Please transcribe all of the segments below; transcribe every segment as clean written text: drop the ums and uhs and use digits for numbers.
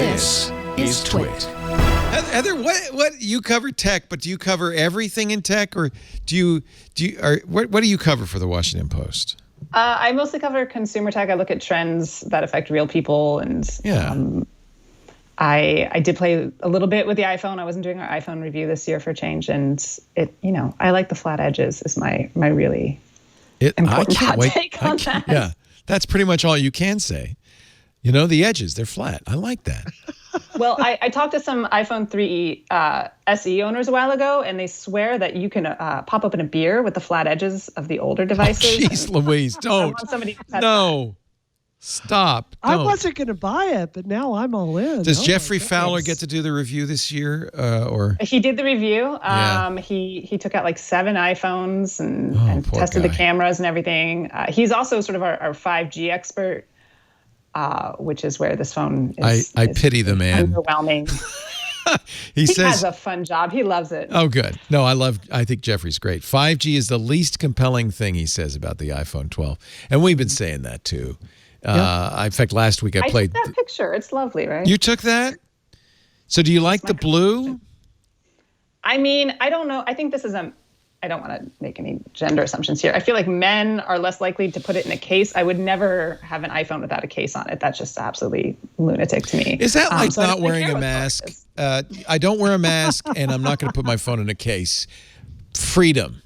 This is TWiT. Heather, what you cover tech, but do you cover everything in tech, or what do you cover for the Washington Post? I mostly cover consumer tech. I look at trends that affect real people, and I did play a little bit with the iPhone. I wasn't doing our iPhone review this year for a change, and I like the flat edges. Is my really important hot take on that. Yeah, that's pretty much all you can say. The edges, they're flat. I like that. Well, I talked to some iPhone 3 SE owners a while ago, and they swear that you can pop open a beer with the flat edges of the older devices. Jeez, Louise, don't. No. Stop. Don't. I wasn't going to buy it, but now I'm all in. Does Jeffrey Fowler get to do the review this year? Or he did the review. He took out like 7 iPhones and tested the cameras and everything. He's also sort of our 5G expert. Which is where this phone is. I pity the man. Underwhelming. He has a fun job. He loves it. Oh, good. No, I think Jeffrey's great. 5G is the least compelling thing he says about the iPhone 12. And we've been saying that too. In fact, last week I played. took that picture. It's lovely, right? You took that? So do you like the blue? I mean, I don't know. I think this is I don't want to make any gender assumptions here. I feel like men are less likely to put it in a case. I would never have an iPhone without a case on it. That's just absolutely lunatic to me. Is that like not wearing a mask? I don't wear a mask, and I'm not going to put my phone in a case. Freedom.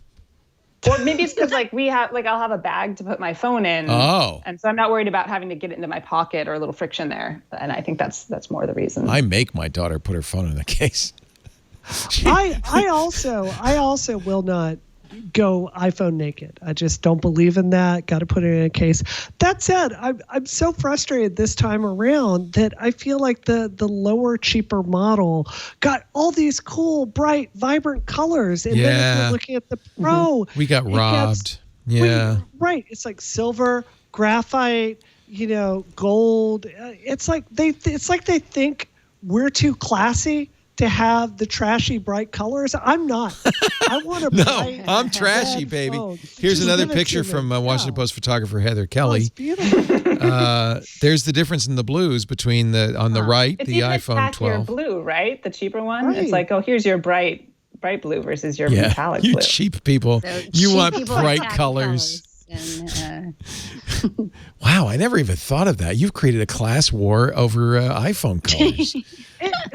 Or maybe it's because I'll have a bag to put my phone in. Oh. And so I'm not worried about having to get it into my pocket or a little friction there. And I think that's more the reason. I make my daughter put her phone in a case. I also will not go iPhone naked. I just don't believe in that. Got to put it in a case. That said, I'm so frustrated this time around that I feel like the lower, cheaper model got all these cool, bright, vibrant colors. And then if you're looking at the Pro, we got robbed. Right. It's like silver, graphite, gold. It's like they think we're too classy to have the trashy bright colors. I'm not. I want to. No, I'm trashy, baby. Phone. Here's another picture from Washington Post photographer Heather Kelly. It's beautiful. There's the difference in the blues between the right, it's the iPhone 12. Blue, right? The cheaper one. Right. It's like, here's your bright blue versus your metallic blue. You cheap people. You want bright colors. Wow, I never even thought of that. You've created a class war over iPhone colors.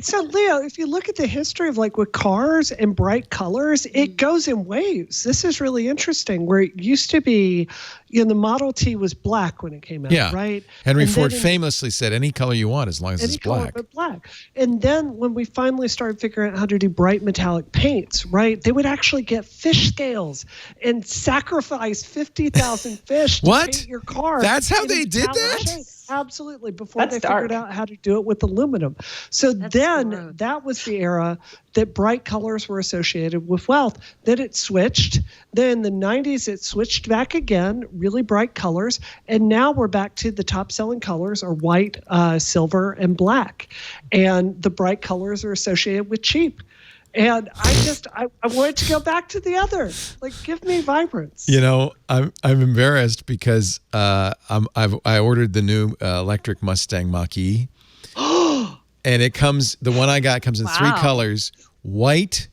So, Leo, if you look at the history of with cars and bright colors, it goes in waves. This is really interesting. Where it used to be, the Model T was black when it came out, right? Henry Ford famously said, any color you want as long as it's black. But black. And then when we finally started figuring out how to do bright metallic paints, right, they would actually get fish scales and sacrifice 50,000 fish to paint your car. That's how they did that? Absolutely. Before they figured out how to do it with aluminum. So that was the era that bright colors were associated with wealth. Then it switched. Then in the 90s, it switched back again, really bright colors. And now we're back to the top selling colors are white, silver, and black. And the bright colors are associated with cheap. And I wanted to go back to the other. Give me vibrance. I'm embarrassed because I ordered the new electric Mustang Mach-E. And the one I got comes in 3 colors: white,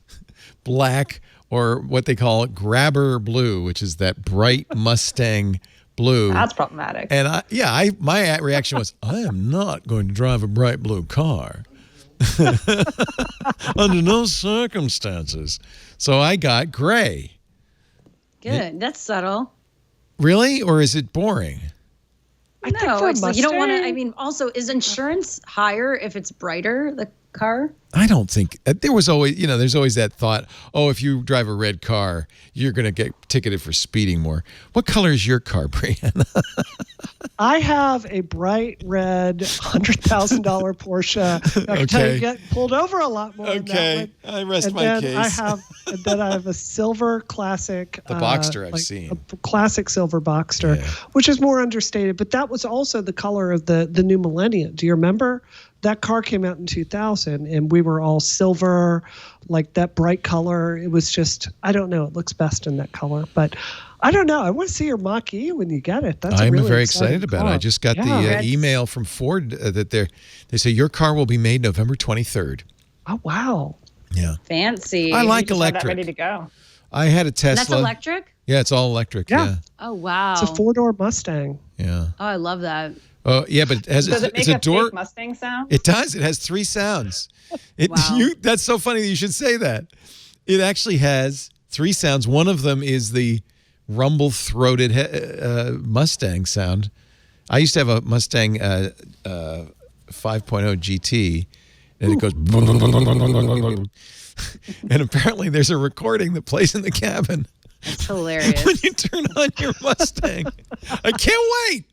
black, or what they call grabber blue, which is that bright Mustang blue. That's problematic. And my reaction was, I am not going to drive a bright blue car. Under no circumstances. So I got gray. Good. That's subtle. Really? Or is it boring? No, it's you don't want to. Also, is insurance higher if it's brighter, the car? I don't think there was always, there's always that thought, if you drive a red car, you're going to get ticketed for speeding more. What color is your car, Brianna? I have a bright red $100,000 Porsche. I can tell you get pulled over a lot more. Okay, I rest my case. I have a silver classic. The Boxster I've seen. A classic silver Boxster, which is more understated. But that was also the color of the new millennium. Do you remember? that car came out in 2000 and we were all silver, like that bright color. It was just, I don't know, it looks best in that color. But I don't know. I want to see your Mach-E when you get it. I'm really very excited about it. I just got the email from Ford that they say your car will be made November 23rd. Oh, wow. Yeah. Fancy. I like electric. Ready to go. I had a Tesla. And that's electric? Yeah, it's all electric. Yeah. Oh, wow. It's a 4-door Mustang. Yeah. Oh, I love that. Oh, yeah, but does it make a door fake Mustang sound? It does. It has 3 sounds. Wow. That's so funny that you should say that. It actually has 3 sounds. One of them is the rumble-throated Mustang sound. I used to have a Mustang 5.0 GT, and it goes... And apparently there's a recording that plays in the cabin. That's hilarious. When you turn on your Mustang. I can't wait.